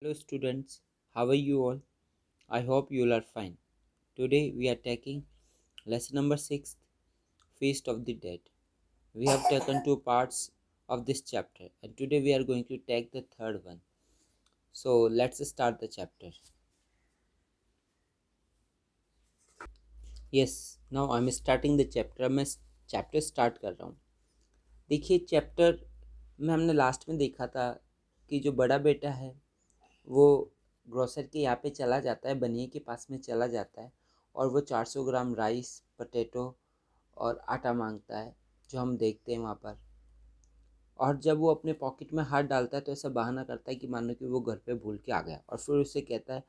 Hello students, how are you all? I hope you all are fine. Today we are taking lesson number 6, Feast of the Dead. We have taken two parts of this chapter and today we are going to take the third one. So let's start the chapter. Yes, now I'm starting the chapter. मैं chapter start कर रहा हूँ. देखिए chapter में हमने last में देखा था कि जो बड़ा बेटा है वो ग्रोसर के यहाँ पे चला जाता है, बनिए के पास में चला जाता है और वो 400 ग्राम राइस, पोटैटो और आटा मांगता है जो हम देखते हैं वहाँ पर। और जब वो अपने पॉकेट में हाथ डालता है तो ऐसा बहाना करता है कि मानो कि वो घर पे भूल के आ गया और फिर उससे कहता है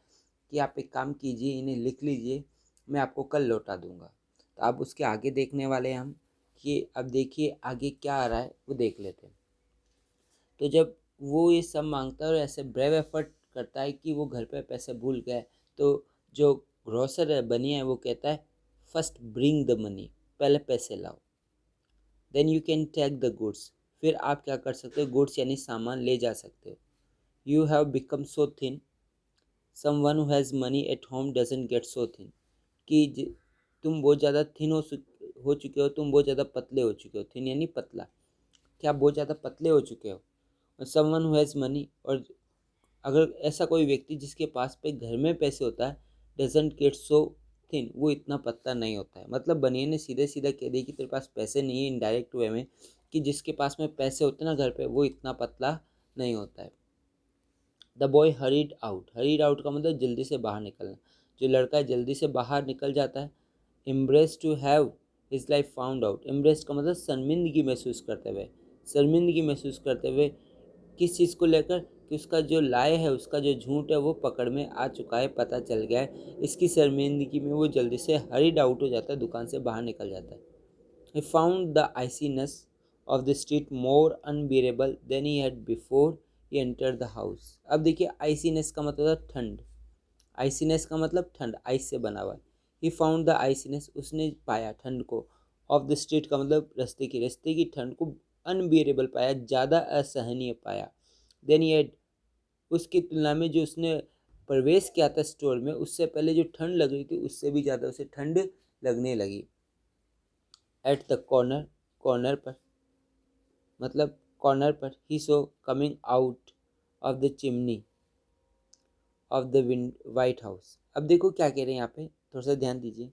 कि आप एक काम कीजिए, इन्हें लिख लीजिए, मैं आपको कल लौटा दूंगा। तो अब उसके आगे देखने वाले हैं हम कि अब देखिए आगे क्या आ रहा है वो देख लेते हैं। तो जब वो ये सब मांगता है और ऐसे ब्रेव एफर्ट करता है कि वो घर पे पैसे भूल गए, तो जो ग्रोसर है बनिया है वो कहता है फर्स्ट ब्रिंग द मनी, पहले पैसे लाओ, then you can take the goods, फिर आप क्या कर सकते हो, गुड्स यानी सामान ले जा सकते हो। You have become so thin, someone who has money at home doesn't get so thin, कि तुम बहुत ज़्यादा थिन हो चुके हो, तुम बहुत ज़्यादा पतले हो चुके हो। थिन यानी पतला, क्या बहुत ज़्यादा पतले हो चुके हो। समवन हु हैज़ मनी, और अगर ऐसा कोई व्यक्ति जिसके पास पे घर में पैसे होता है, डजेंट गेट सो थिन, वो इतना पतला नहीं होता है। मतलब बनिए ने सीधे सीधा कह दिया कि तेरे पास पैसे नहीं है, इनडायरेक्ट वे में, कि जिसके पास में पैसे होते हैं ना घर पे, वो इतना पतला नहीं होता है। The boy hurried out, hurried out का मतलब जल्दी से बाहर निकलना। जो लड़का जल्दी से बाहर निकल जाता है। Embarrass to have his life found out, embarrass का मतलब शर्मिंदगी महसूस करते हुए, शर्मिंदगी महसूस करते हुए किस चीज़ को लेकर, कि उसका जो लाए है, उसका जो झूठ है वो पकड़ में आ चुका है, पता चल गया है। इसकी शर्मिंदगी में वो जल्दी से हरीड आउट हो जाता है, दुकान से बाहर निकल जाता है। He found the iciness of the street more unbearable than he had before he entered the house. अब देखिए आइसीनेस का मतलब है ठंड, आइसीनेस का मतलब ठंड, आइस से बना हुआ है। ही फाउंड द आइसीनेस, उसने पाया ठंड को, ऑफ द स्ट्रीट का मतलब रास्ते की ठंड को अनबियरेबल पाया, ज़्यादा असहनीय पाया। देन ही हैड, उसकी तुलना में जो उसने प्रवेश किया था स्टोर में, उससे पहले जो ठंड लग रही थी उससे भी ज़्यादा उसे ठंड लगने लगी। एट द कॉर्नर, कॉर्नर पर मतलब कॉर्नर पर, he saw coming out of the chimney of the wind white house. अब देखो क्या कह रहे हैं यहाँ पे, थोड़ा सा ध्यान दीजिए।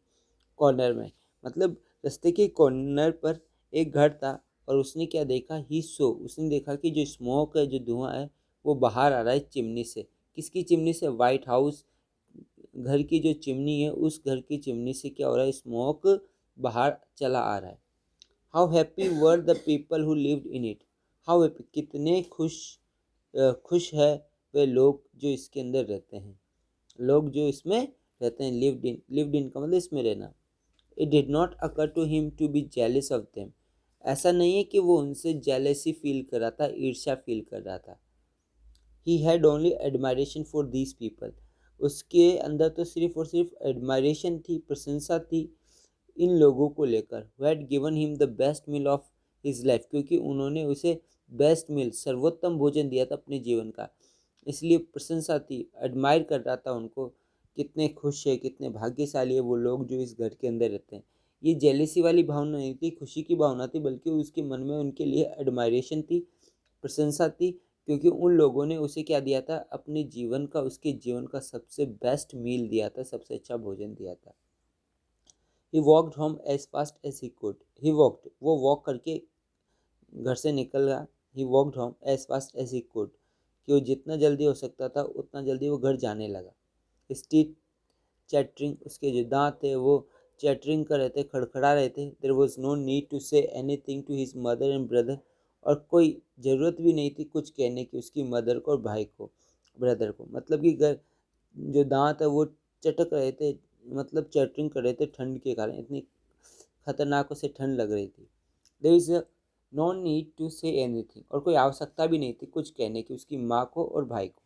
कॉर्नर में मतलब रास्ते के कॉर्नर पर एक घर था और उसने क्या देखा, ही सो, उसने देखा कि जो स्मोक है, जो धुआं है, वो बाहर आ रहा है चिमनी से। किसकी चिमनी से? वाइट हाउस घर की जो चिमनी है, उस घर की चिमनी से क्या हो रहा है, स्मोक बाहर चला आ रहा है। How happy were the people who lived in it, how happy, कितने खुश है वे लोग जो इसके अंदर रहते हैं, लोग जो इसमें रहते हैं। लिव्ड इन का मतलब इसमें रहना। It did not occur to him to be jealous of them, ऐसा नहीं है कि वो उनसे जेलेसी फील कर रहा था, ईर्ष्या फील कर रहा था। He had only admiration for these people, उसके अंदर तो सिर्फ और सिर्फ एडमायरेशन थी, प्रशंसा थी इन लोगों को लेकर। Who had given him the best meal of his life, क्योंकि उन्होंने उसे बेस्ट मील, सर्वोत्तम भोजन दिया था अपने जीवन का, इसलिए प्रशंसा थी, एडमायर कर रहा था उनको। कितने खुश है, कितने भाग्यशाली है वो लोग जो इस घर के अंदर रहते हैं। ये जेलेसी वाली भावना नहीं थी, खुशी की भावना थी, बल्कि उसके मन में उनके लिए एडमायरेशन थी, प्रशंसा थी, क्योंकि उन लोगों ने उसे क्या दिया था, अपने जीवन का, उसके जीवन का सबसे बेस्ट मील दिया था, सबसे अच्छा भोजन दिया था। He walked home as fast as he could, he walked, वो वॉक करके घर से निकल गया। He walked home as fast as he could, कि वो जितना जल्दी हो सकता था उतना जल्दी वो घर जाने लगा। स्ट्रीट चैटरिंग, उसके जो दांत थे वो चैटरिंग कर रहे थे, खड़खड़ा रहे थे। There was no need to say anything to his mother and brother, और कोई ज़रूरत भी नहीं थी कुछ कहने की उसकी मदर को और भाई को, ब्रदर को। मतलब कि घर जो दांत है वो चटक रहे थे, मतलब चैटरिंग कर रहे थे ठंड के कारण, इतनी खतरनाक उसे ठंड लग रही थी। There is no need to say anything, और कोई आवश्यकता भी नहीं थी कुछ कहने की उसकी माँ को और भाई को।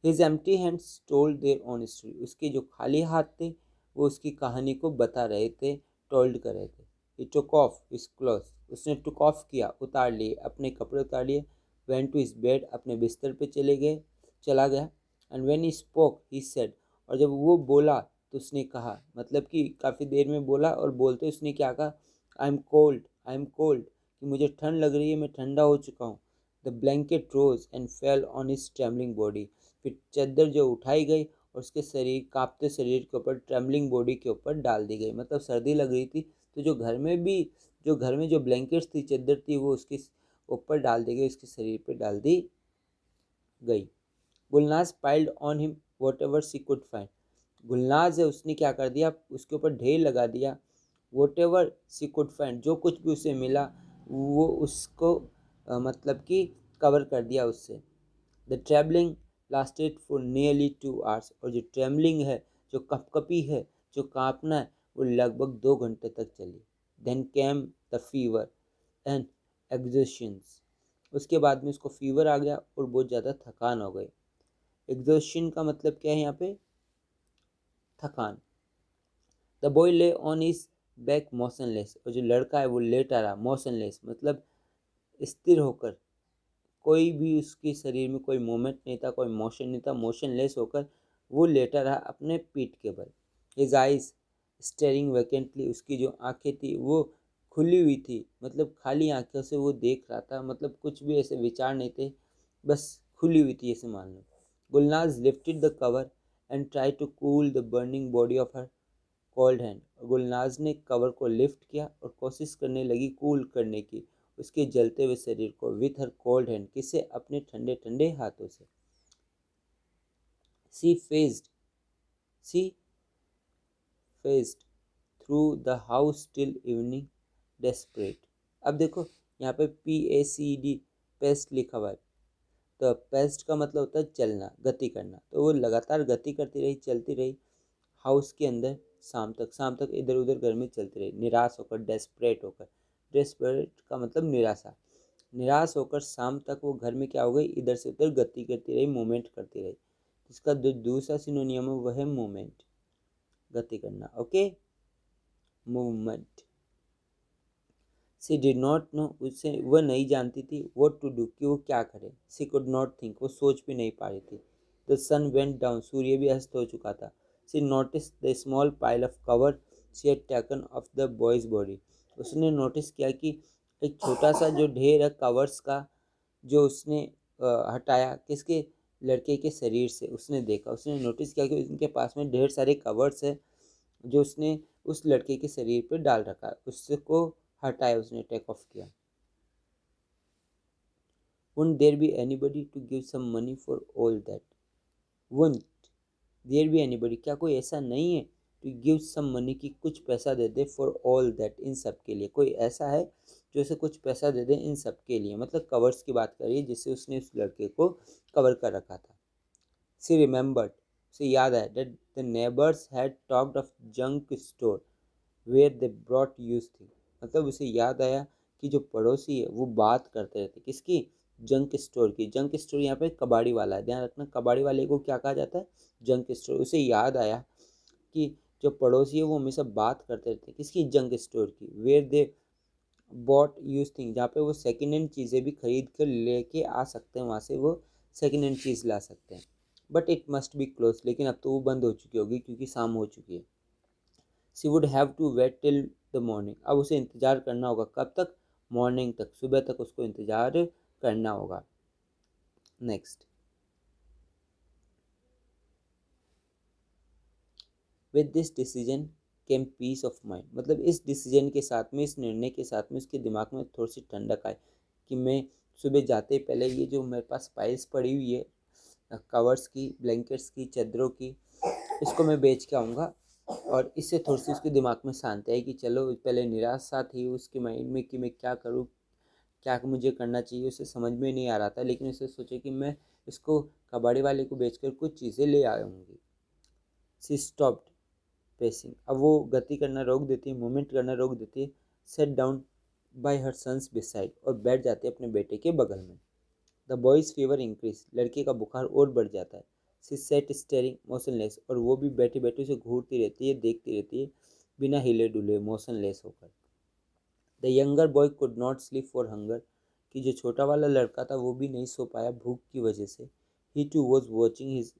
His empty hands told their own story, उसके जो खाली हाथ थे वो उसकी कहानी को बता रहे थे, टोल्ड कर रहे थे। ही टुक ऑफ हिज क्लॉथ, उसने टुक ऑफ किया, उतार लिए अपने कपड़े, उतार लिए। वेंट टू हिज बेड, अपने बिस्तर पे चला गया। And when he spoke he said, और जब वो बोला तो उसने कहा, मतलब कि काफ़ी देर में बोला और बोलते उसने क्या कहा, आई एम कोल्ड, कि मुझे ठंड लग रही है, मैं ठंडा हो चुका हूँ। The blanket rose and fell on his trembling body, फिर चादर जो उठाई गई और उसके शरीर, कांपते शरीर के ऊपर, ट्रेमलिंग बॉडी के ऊपर डाल दी गई। मतलब सर्दी लग रही थी तो जो घर में जो ब्लैंकेट्स थी, चादर थी, वो उसके ऊपर डाल दी गई, उसके शरीर पे डाल दी गई। Gulnaz piled on him what ever see could find, Gulnaz है उसने क्या कर दिया, उसके ऊपर ढेर लगा दिया। What ever see could find, जो कुछ भी उसे मिला वो उसको मतलब कि कवर कर दिया उससे। The travelling lasted for nearly 2 hours, और जो ट्रैवलिंग है, जो कपकपी है, जो कांपना है, वो लगभग 2 घंटे तक चली। Then came the fever and exhaustions, उसके बाद में उसको फीवर आ गया और बहुत ज़्यादा थकान हो गई। एग्जॉशन का मतलब क्या है यहाँ पे, थकान। द बॉय ले ऑन हिज बैक मोशनलेस, और जो लड़का है वो लेटा रहा मोशनलेस, मतलब स्थिर होकर, कोई भी उसके शरीर में कोई मूवमेंट नहीं था, कोई मोशन नहीं था, मोशनलेस होकर वो लेटा रहा अपने पीठ के बल। हिज आइज स्टेरिंग वैकेंटली, उसकी जो आंखें थी वो खुली हुई थी, मतलब खाली आंखों से वो देख रहा था, मतलब कुछ भी ऐसे विचार नहीं थे, बस खुली हुई थी ऐसे मान लो। Gulnaz lifted the cover and try to cool the burning body of her cold hand, Gulnaz ने कवर को लिफ्ट किया और कोशिश करने लगी कूल करने की उसके जलते हुए शरीर को, विथ हर कोल्ड हैंड, किसे, अपने ठंडे ठंडे हाथों से। She faced she faced through the house till evening desperate. अब देखो यहाँ पे PACD, पेस्ट लिखा हुआ है, तो पेस्ट का मतलब होता है चलना, गति करना, तो वो लगातार गति करती रही, चलती रही हाउस के अंदर, शाम तक इधर उधर घर में चलती रही, निराश होकर, डेस्परेट होकर। डेस्परेट का मतलब निराशा, निराश होकर शाम तक वो घर में क्या हो गई, इधर से उधर गति करती रही, मूवमेंट करती रही। इसका जो दूसरा सिनोनियम है वह है मूवमेंट, गति करना। Okay, movement. She did not know, उसे वह नहीं जानती थी व्हाट टू डू, कि वो क्या करे। सी कुड नॉट थिंक, वो सोच भी नहीं पा रही थी। द सन वेंट डाउन, सूर्य भी अस्त हो चुका था। She notice the small pile of cover she had taken off the boy's body, उसने नोटिस किया कि एक छोटा सा जो ढेर है कवर्स का, जो उसने हटाया किसके, लड़के के शरीर से, उसने देखा, उसने नोटिस किया कि उनके पास में ढेर सारे कवर्स है जो उसने उस लड़के के शरीर पर डाल रखा है, उसको हटाया, उसने टेक ऑफ किया। Wouldn't there be anybody to give some money for all that? Wouldn't there be anybody, क्या कोई ऐसा नहीं है, to give some money, कि कुछ पैसा दे दे, for all that, इन सब के लिए, कोई ऐसा है जो उसे कुछ पैसा दे दे इन सब के लिए, मतलब कवर्स की बात करिए जिससे उसने उस लड़के को कवर कर रखा था। She remembered, उसे याद आया, that the neighbors had talked of junk store where they brought used things, मतलब उसे याद आया कि जो पड़ोसी है वो बात करते रहते, किसकी, जंक स्टोर की। जंक स्टोर यहाँ पे कबाड़ी वाला है, ध्यान रखना, कबाड़ी वाले को क्या कहा जाता है, जंक स्टोर। उसे याद आया कि जो पड़ोसी है वो हमेशा बात करते रहते हैं, किसकी, जंक स्टोर की। Where they bought use thing, जहाँ पे वो सेकेंड हैंड चीज़ें भी खरीद कर लेके आ सकते हैं, वहाँ से वो सेकेंड हैंड चीज़ ला सकते हैं। But it must be close, लेकिन अब तो वो बंद हो चुकी होगी क्योंकि शाम हो चुकी है। She would have to wait till the morning, अब उसे इंतज़ार करना होगा, कब तक, मॉर्निंग तक, सुबह तक उसको इंतज़ार करना होगा। Next, with this decision came peace of mind, मतलब इस डिसीजन के साथ में, इस निर्णय के साथ में उसके दिमाग में थोड़ी सी ठंडक आई कि मैं सुबह जाते ही पहले ये जो मेरे पास फाइल्स पड़ी हुई है, कवर्स की, ब्लैंकेट्स की, चादरों की, इसको मैं बेच के आऊँगा, और इससे थोड़ी सी उसके दिमाग में शांति आई कि चलो, पहले निराशा थी उसके माइंड में कि मैं क्या करूँ, क्या मुझे करना चाहिए, उसे समझ में नहीं आ रहा था, लेकिन उसे सोचे कि मैं इसको कबाड़ी वाले को बेचकर कुछ चीज़ें ले आऊँगी। सी स्टॉप्ड पेसिंग, अब वो गति करना रोक देती है, मूवमेंट करना रोक देती है। Sat down by her sons beside, और बैठ जाती है अपने बेटे के बगल में। द बॉयज़ फीवर इंक्रीज, लड़के का बुखार और बढ़ जाता है। सी सेट स्टेरिंग मोशनलेस, और वो भी बैठी बैठी उसे घूरती रहती है, देखती रहती है, बिना हिले डुले, मोशनलेस होकर। The younger boy could not sleep for hunger, कि जो छोटा वाला लड़का था वो भी नहीं सो पाया भूख की वजह से। He too was watching his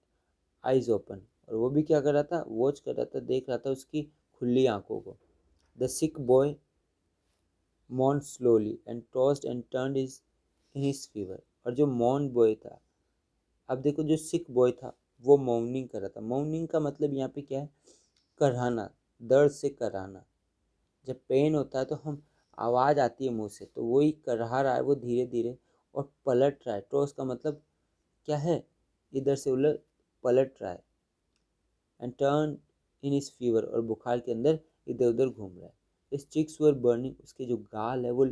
eyes open, और वो भी क्या कर रहा था, वॉच कर रहा था, देख रहा था उसकी खुली आंखों को। The sick boy mourned slowly and tossed and turned in his fever। और जो मौन बॉय था, अब देखो जो सिक बॉय था वो मौनिंग कर रहा था। मौनिंग का मतलब यहाँ पे क्या है, कराहना, दर्द से कराहना। जब पेन होता है तो हम आवाज़ आती है मुंह से, तो वही कराह रहा है वो धीरे धीरे और पलट रहा है। टॉस का मतलब क्या है, इधर से उधर पलट रहा है। And turn in is fever, और बुखार के अंदर इधर उधर घूम रहा है। इस चिक्स वर बर्निंग, उसके जो गाल है वो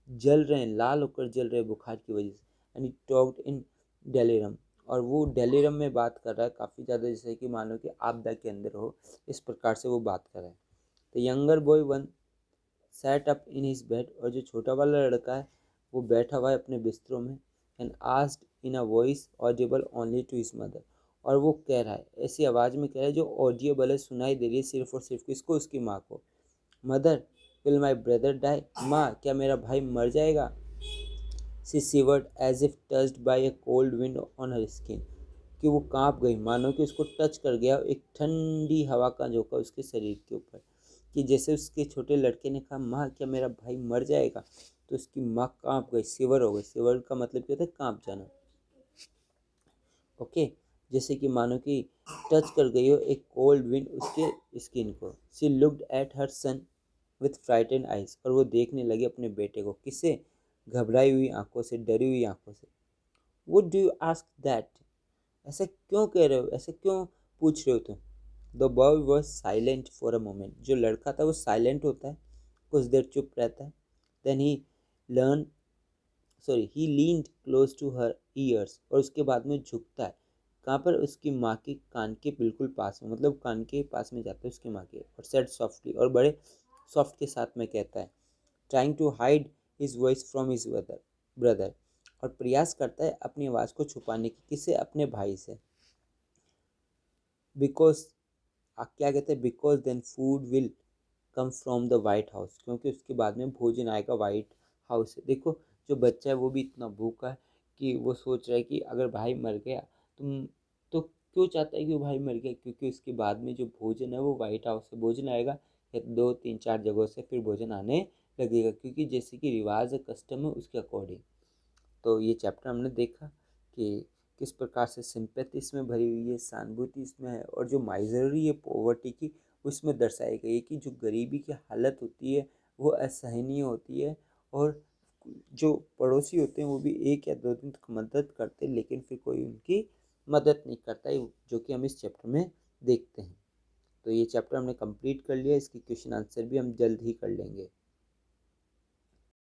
जल रहे हैं, लाल होकर जल रहे हैं बुखार की वजह से। एंड ही टॉक्ड इन डेलिरम, और वो डेलिरम में बात कर रहा है काफ़ी ज़्यादा, जैसे कि मानो कि आपदा के अंदर हो, इस प्रकार से वो बात कर रहा है। तो younger boy one sat up in his bed, और जो छोटा वाला लड़का है वो बैठा हुआ है अपने बिस्तरों में। And asked in a voice audible only to his mother, और वो कह रहा है, ऐसी आवाज़ में कह रहा है जो ऑडियबल है, सुनाई दे रही है सिर्फ और सिर्फ किसको, उसकी माँ को। Mother, will my brother die, माँ क्या मेरा भाई मर जाएगा। She shivered as if touched by a cold wind on her skin, कि वो कांप गई, मानो कि उसको टच कर गया एक ठंडी हवा का झोंका उसके शरीर के ऊपर। कि जैसे उसके छोटे लड़के ने कहा, माँ क्या मेरा भाई मर जाएगा, तो उसकी माँ कांप गई, शिवर हो गई। शिवर का मतलब क्या होता है, कांप जाना। ओके, जैसे कि मानो कि टच कर गई हो एक कोल्ड विंड उसके स्किन को। She looked at her son with frightened eyes, और वो देखने लगी अपने बेटे को, किससे, घबराई हुई आंखों से, डरी हुई आंखों से। Would do you ask that, ऐसा क्यों कह रहे हो, ऐसे क्यों पूछ रहे हो तुम। The boy was silent for a moment, जो लड़का था वो साइलेंट होता है, कुछ देर चुप रहता है। Then learn he leaned close to her ears, और उसके बाद में झुकता है, कहाँ पर, उसकी माँ के कान के बिल्कुल पास में, मतलब कान के पास में जाता है उसकी माँ के, और सेड सॉफ्टली, और बड़े सॉफ्ट के साथ में कहता है, trying to hide his voice from his brother, और प्रयास करता है अपनी आवाज़ को छुपाने की, किससे, अपने भाई से। बिकॉज क्या कहते हैं, because then food will come from the White House, क्योंकि उसके बाद में भोजन आएगा वाइट हाउस से। देखो जो बच्चा है वो भी इतना भूखा है कि वो सोच रहा है कि अगर भाई मर गया तुम, तो क्यों चाहता है कि वो भाई मर गया, क्योंकि उसके बाद में जो भोजन है वो वाइट हाउस से भोजन आएगा, या 2 3 4 जगहों से फिर भोजन आने लगेगा, क्योंकि जैसे कि रिवाज है, कस्टम है, उसके अकॉर्डिंग। तो ये चैप्टर हमने देखा कि किस प्रकार से सिंपैथी इसमें भरी हुई है, सहानुभूति इसमें है, और जो माइजरी है पॉवर्टी की, उसमें दर्शाई गई है कि जो गरीबी की हालत होती है वो असहनीय होती है, और जो पड़ोसी होते हैं वो भी 1 या 2 दिन तक मदद करते हैं, लेकिन फिर कोई उनकी मदद नहीं करता है, जो कि हम इस चैप्टर में देखते हैं। तो ये चैप्टर हमने कंप्लीट कर लिया, इसकी क्वेश्चन आंसर भी हम जल्द ही कर लेंगे।